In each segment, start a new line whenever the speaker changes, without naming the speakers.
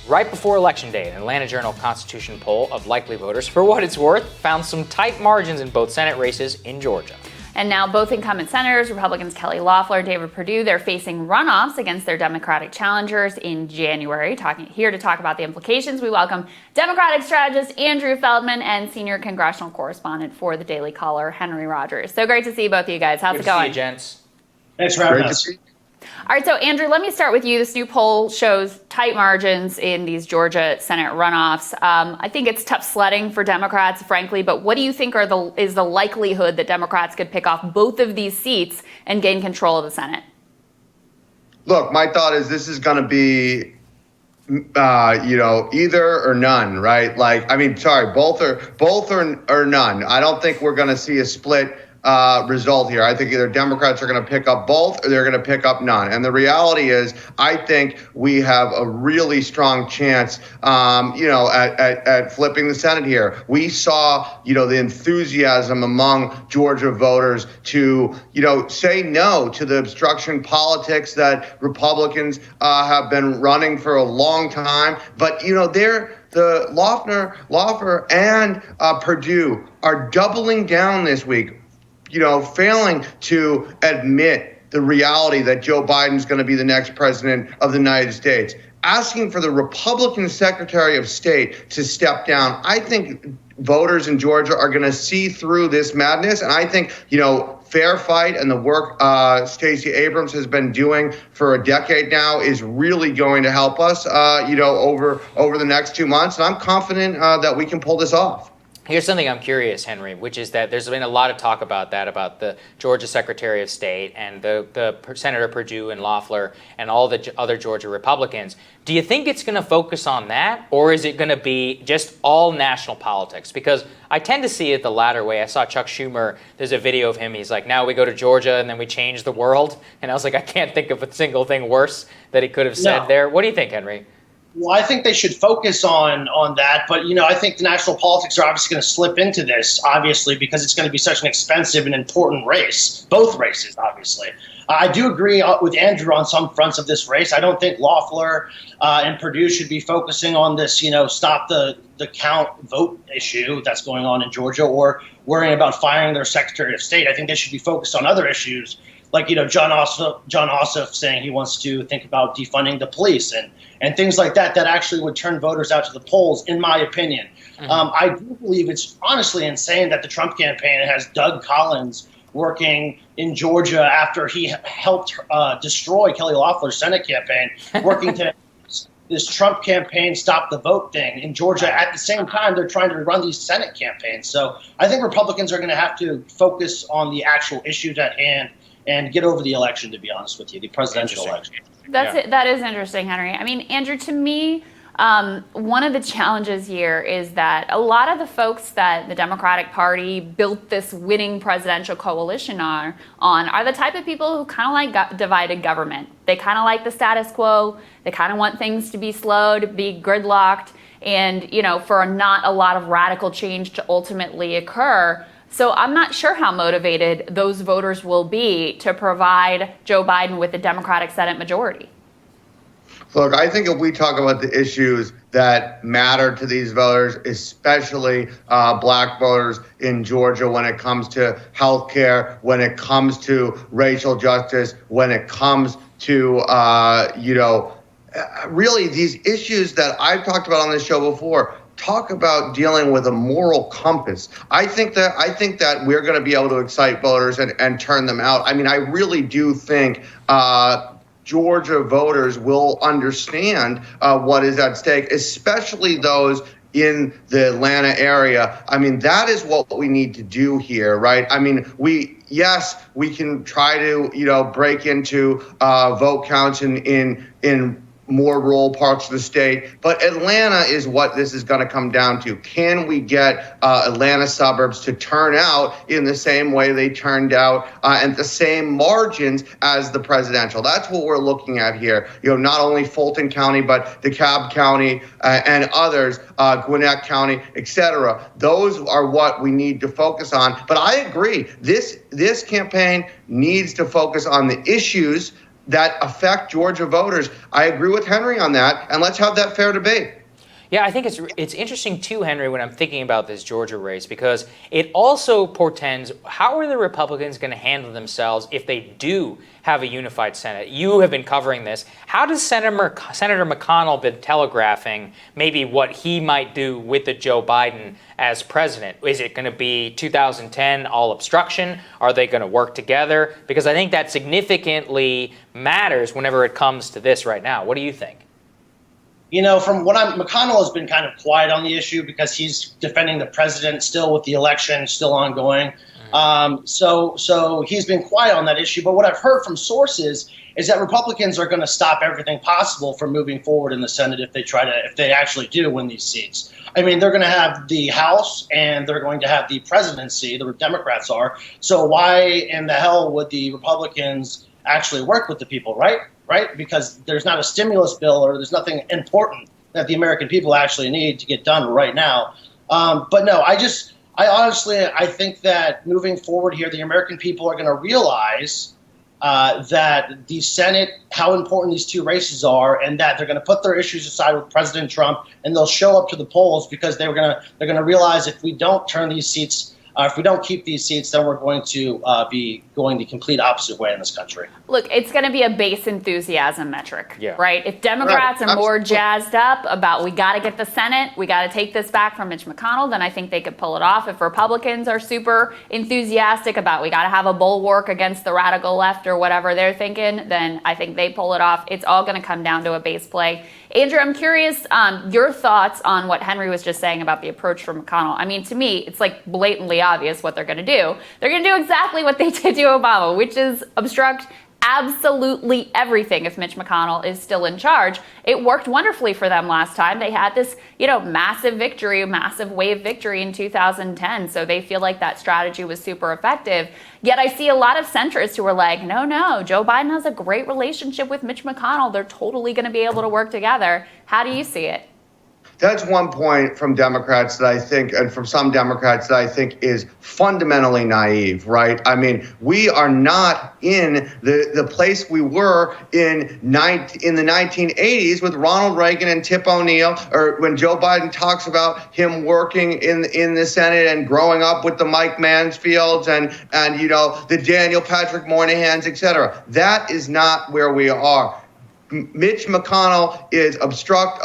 Right before Election Day, an Atlanta Journal-Constitution poll of likely voters, for what it's worth, found some tight margins in both Senate races in Georgia.
And now both incumbent senators, Republicans Kelly Loeffler and David Perdue, they're facing runoffs against their Democratic challengers in January. Here to talk about the implications, we welcome Democratic strategist Andrew Feldman and senior congressional correspondent for the Daily Caller, Henry Rogers. So great to see both of you guys. How's it going?
Good to see you, gents.
Thanks for having us.
All right, so Andrew, let me start with you. This new poll shows tight margins in these Georgia Senate runoffs. I think it's tough sledding for Democrats, frankly, but what do you think is the likelihood that Democrats could pick off both of these seats and gain control of the Senate?
Look, my thought is this is going to be, either or none, right? Both or none. I don't think we're going to see a split result here. I think either Democrats are going to pick up both or they're going to pick up none. And the reality is, I think we have a really strong chance, at flipping the Senate here. We saw, the enthusiasm among Georgia voters to, say no to the obstruction politics that Republicans have been running for a long time. But, the Loeffler and Perdue are doubling down this week, failing to admit the reality that Joe Biden's going to be the next president of the United States, asking for the Republican Secretary of State to step down. I think voters in Georgia are going to see through this madness. And I think, fair fight and the work Stacey Abrams has been doing for a decade now is really going to help us, over the next 2 months. And I'm confident that we can pull this off.
Here's something I'm curious, Henry, which is that there's been a lot of talk about the Georgia Secretary of State and the Senator Perdue and Loeffler and all the other Georgia Republicans. Do you think it's going to focus on that, or is it going to be just all national politics? Because I tend to see it the latter way. I saw Chuck Schumer, there's a video of him, he's like, now we go to Georgia and then we change the world. And I was like, I can't think of a single thing worse that he could have said there. What do you think, Henry?
Well, I think they should focus on that. But, I think the national politics are obviously going to slip into this, obviously, because it's going to be such an expensive and important race, both races, obviously. I do agree with Andrew on some fronts of this race. I don't think Loeffler and Perdue should be focusing on this, stop the count vote issue that's going on in Georgia or worrying about firing their Secretary of State. I think they should be focused on other issues like, John Ossoff saying he wants to think about defunding the police and things like that actually would turn voters out to the polls, in my opinion. Mm-hmm. I do believe it's honestly insane that the Trump campaign has Doug Collins working in Georgia after he helped destroy Kelly Loeffler's Senate campaign, working to this Trump campaign stop the vote thing in Georgia. At the same time, they're trying to run these Senate campaigns. So I think Republicans are going to have to focus on the actual issues at hand and get over the election, to be honest with you, the presidential election.
That is interesting, Henry. I mean, Andrew, to me, one of the challenges here is that a lot of the folks that the Democratic Party built this winning presidential coalition on are the type of people who kind of like divided government. They kind of like the status quo. They kind of want things to be slow, to be gridlocked, and, for not a lot of radical change to ultimately occur. So I'm not sure how motivated those voters will be to provide Joe Biden with a Democratic Senate majority.
Look, I think if we talk about the issues that matter to these voters, especially black voters in Georgia, when it comes to health care, when it comes to racial justice, when it comes to, really these issues that I've talked about on this show before, talk about dealing with a moral compass. I think that we're going to be able to excite voters and turn them out. I mean, I really do think Georgia voters will understand what is at stake, especially those in the Atlanta area. I mean, that is what we need to do here, right? I mean, we can try to, break into vote counts in more rural parts of the state. But Atlanta is what this is going to come down to. Can we get Atlanta suburbs to turn out in the same way they turned out and the same margins as the presidential? That's what we're looking at here. Not only Fulton County, but DeKalb County and others, Gwinnett County, et cetera. Those are what we need to focus on. But I agree, this campaign needs to focus on the issues that affect Georgia voters. I agree with Henry on that, and let's have that fair debate.
Yeah, I think it's interesting too, Henry, when I'm thinking about this Georgia race, because it also portends how are the Republicans going to handle themselves if they do have a unified Senate. You have been covering this. How does Senator McConnell been telegraphing maybe what he might do with the Joe Biden as president? Is it going to be 2010 all obstruction? Are they going to work together? Because I think that significantly matters whenever it comes to this right now. What do you think?
You know, from what McConnell has been kind of quiet on the issue because he's defending the president still with the election still ongoing. So he's been quiet on that issue. But what I've heard from sources is that Republicans are going to stop everything possible from moving forward in the Senate if they actually do win these seats. I mean, they're going to have the House and they're going to have the presidency. The Democrats are. So why in the hell would the Republicans actually work with the people, right? Because there's not a stimulus bill or there's nothing important that the American people actually need to get done right now. But no, I honestly think that moving forward here, the American people are going to realize that the Senate, how important these two races are, and that they're going to put their issues aside with President Trump, and they'll show up to the polls because they're going to realize if we don't turn these seats. If we don't keep these seats, then we're going to be going the complete opposite way in this country.
Look, it's going to be a base enthusiasm metric,
yeah.
Right? If Democrats are more jazzed up about we got to get the Senate, we got to take this back from Mitch McConnell, then I think they could pull it off. If Republicans are super enthusiastic about we got to have a bulwark against the radical left or whatever they're thinking, then I think they pull it off. It's all going to come down to a base play. Andrew, I'm curious your thoughts on what Henry was just saying about the approach from McConnell. I mean, to me, it's like blatantly obvious what they're going to do. They're going to do exactly what they did to Obama, which is obstruct absolutely everything if Mitch McConnell is still in charge. It worked wonderfully for them last time. They had this, massive victory, massive wave victory in 2010. So they feel like that strategy was super effective. Yet I see a lot of centrists who are like, no, Joe Biden has a great relationship with Mitch McConnell. They're totally going to be able to work together. How do you see it?
That's one point from Democrats that I think, and from some Democrats that I think is fundamentally naive, right? I mean, we are not in the place we were in the 1980s with Ronald Reagan and Tip O'Neill, or when Joe Biden talks about him working in the Senate and growing up with the Mike Mansfields and the Daniel Patrick Moynahans, et cetera. That is not where we are. Mitch McConnell is obstruct,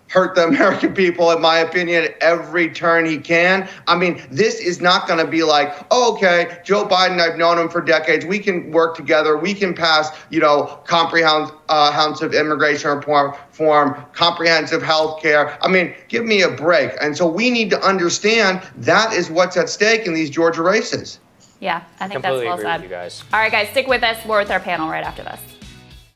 hurt the American people, in my opinion, at every turn he can. I mean, this is not going to be like, oh, okay, Joe Biden, I've known him for decades. We can work together. We can pass, comprehensive immigration reform, comprehensive health care. I mean, give me a break. And so we need to understand that is what's at stake in these Georgia races.
Yeah, I think
Completely
that's well
agree
said.
with you guys.
All right, guys, stick with us. More with our panel right after this.